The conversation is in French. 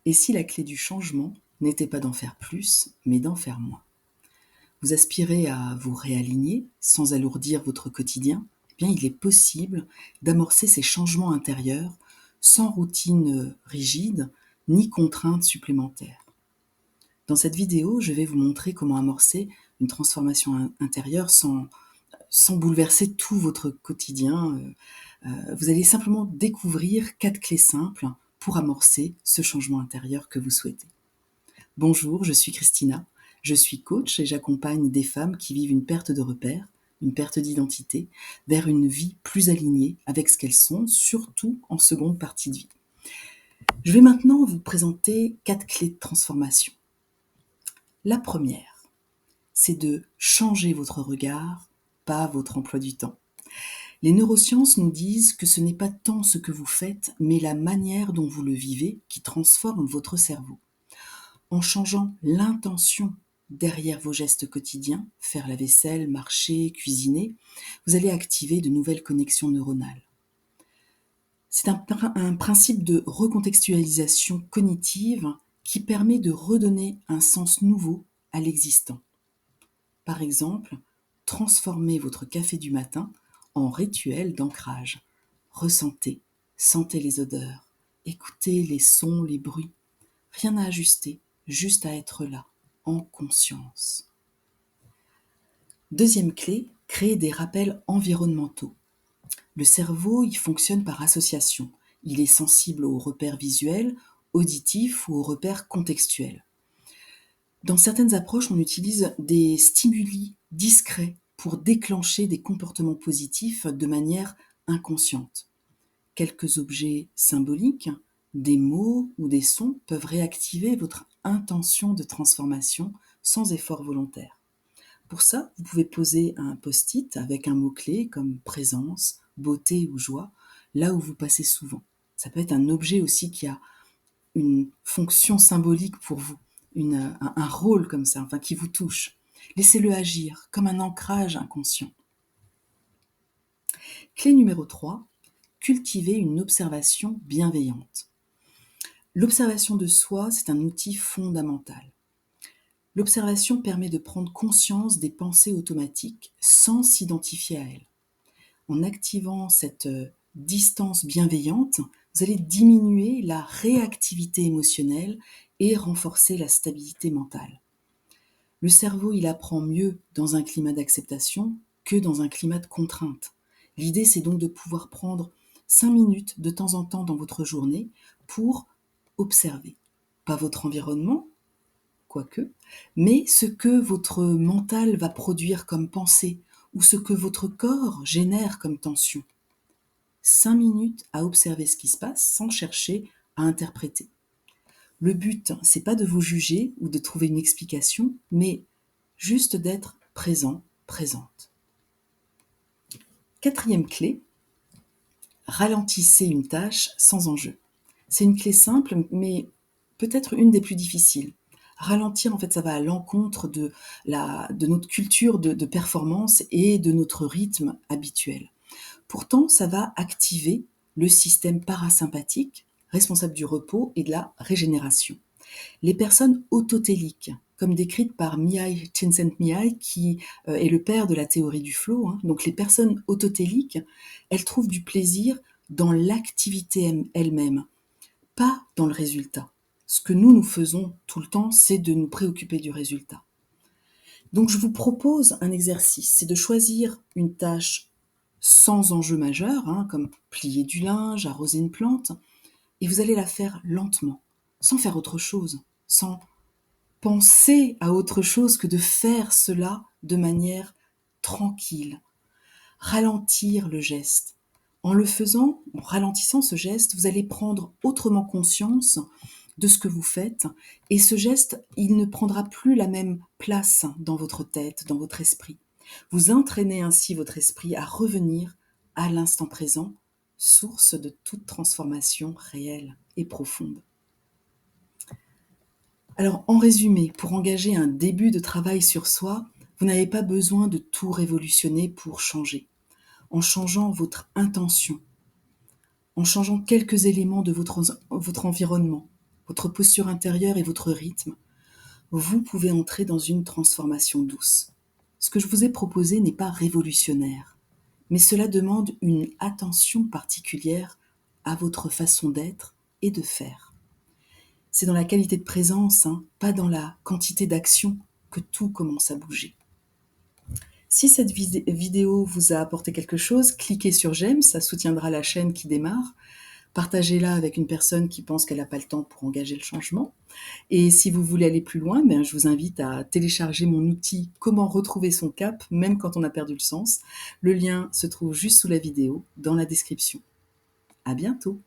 Et si la clé du changement n'était pas d'en faire plus, mais d'en faire moins? Vous aspirez à vous réaligner sans alourdir votre quotidien? Eh bien, il est possible d'amorcer ces changements intérieurs sans routine rigide ni contraintes supplémentaires. Dans cette vidéo, je vais vous montrer comment amorcer une transformation intérieure sans bouleverser tout votre quotidien. Vous allez simplement découvrir 4 clés simples pour amorcer ce changement intérieur que vous souhaitez. Bonjour, je suis Christina, je suis coach et j'accompagne des femmes qui vivent une perte de repères, une perte d'identité, vers une vie plus alignée avec ce qu'elles sont, surtout en seconde partie de vie. Je vais maintenant vous présenter 4 clés de transformation. La première, c'est de changer votre regard, pas votre emploi du temps. Les neurosciences nous disent que ce n'est pas tant ce que vous faites, mais la manière dont vous le vivez qui transforme votre cerveau. En changeant l'intention derrière vos gestes quotidiens, faire la vaisselle, marcher, cuisiner, vous allez activer de nouvelles connexions neuronales. C'est un principe de recontextualisation cognitive qui permet de redonner un sens nouveau à l'existant. Par exemple, transformez votre café du matin en rituel d'ancrage. Ressentez, sentez les odeurs, écoutez les sons, les bruits. Rien à ajuster, juste à être là, en conscience. Deuxième clé, créer des rappels environnementaux. Le cerveau, il fonctionne par association. Il est sensible aux repères visuels, auditifs ou aux repères contextuels. Dans certaines approches, on utilise des stimuli discrets pour déclencher des comportements positifs de manière inconsciente. Quelques objets symboliques, des mots ou des sons peuvent réactiver votre intention de transformation sans effort volontaire. Pour ça, vous pouvez poser un post-it avec un mot-clé comme présence, beauté ou joie, là où vous passez souvent. Ça peut être un objet aussi qui a une fonction symbolique pour vous, un rôle comme ça, enfin qui vous touche. Laissez-le agir comme un ancrage inconscient. Clé numéro 3, cultiver une observation bienveillante. L'observation de soi, c'est un outil fondamental. L'observation permet de prendre conscience des pensées automatiques sans s'identifier à elles. En activant cette distance bienveillante, vous allez diminuer la réactivité émotionnelle et renforcer la stabilité mentale. Le cerveau, il apprend mieux dans un climat d'acceptation que dans un climat de contrainte. L'idée, c'est donc de pouvoir prendre 5 minutes de temps en temps dans votre journée pour observer. Pas votre environnement, quoique, mais ce que votre mental va produire comme pensée ou ce que votre corps génère comme tension. 5 minutes à observer ce qui se passe sans chercher à interpréter. Le but, c'est pas de vous juger ou de trouver une explication, mais juste d'être présent, présente. Quatrième clé, ralentissez une tâche sans enjeu. C'est une clé simple, mais peut-être une des plus difficiles. Ralentir, en fait, ça va à l'encontre de notre culture de performance et de notre rythme habituel. Pourtant, ça va activer le système parasympathique, responsable du repos et de la régénération. Les personnes autotéliques, comme décrites par Mihaly Csikszentmihalyi, qui est le père de la théorie du flow, donc les personnes autotéliques, elles trouvent du plaisir dans l'activité elle-même, pas dans le résultat. Ce que nous faisons tout le temps, c'est de nous préoccuper du résultat. Donc je vous propose un exercice, c'est de choisir une tâche sans enjeu majeur, comme plier du linge, arroser une plante, et vous allez la faire lentement, sans faire autre chose, sans penser à autre chose que de faire cela de manière tranquille. Ralentir le geste. En le faisant, en ralentissant ce geste, vous allez prendre autrement conscience de ce que vous faites, et ce geste, il ne prendra plus la même place dans votre tête, dans votre esprit. Vous entraînez ainsi votre esprit à revenir à l'instant présent, source de toute transformation réelle et profonde. Alors, en résumé, pour engager un début de travail sur soi, vous n'avez pas besoin de tout révolutionner pour changer. En changeant votre intention, en changeant quelques éléments de votre environnement, votre posture intérieure et votre rythme, vous pouvez entrer dans une transformation douce. Ce que je vous ai proposé n'est pas révolutionnaire, mais cela demande une attention particulière à votre façon d'être et de faire. C'est dans la qualité de présence, pas dans la quantité d'action, que tout commence à bouger. Si cette vidéo vous a apporté quelque chose, cliquez sur j'aime, ça soutiendra la chaîne qui démarre. Partagez-la avec une personne qui pense qu'elle n'a pas le temps pour engager le changement. Et si vous voulez aller plus loin, je vous invite à télécharger mon outil Comment retrouver son cap, même quand on a perdu le sens. Le lien se trouve juste sous la vidéo, dans la description. À bientôt!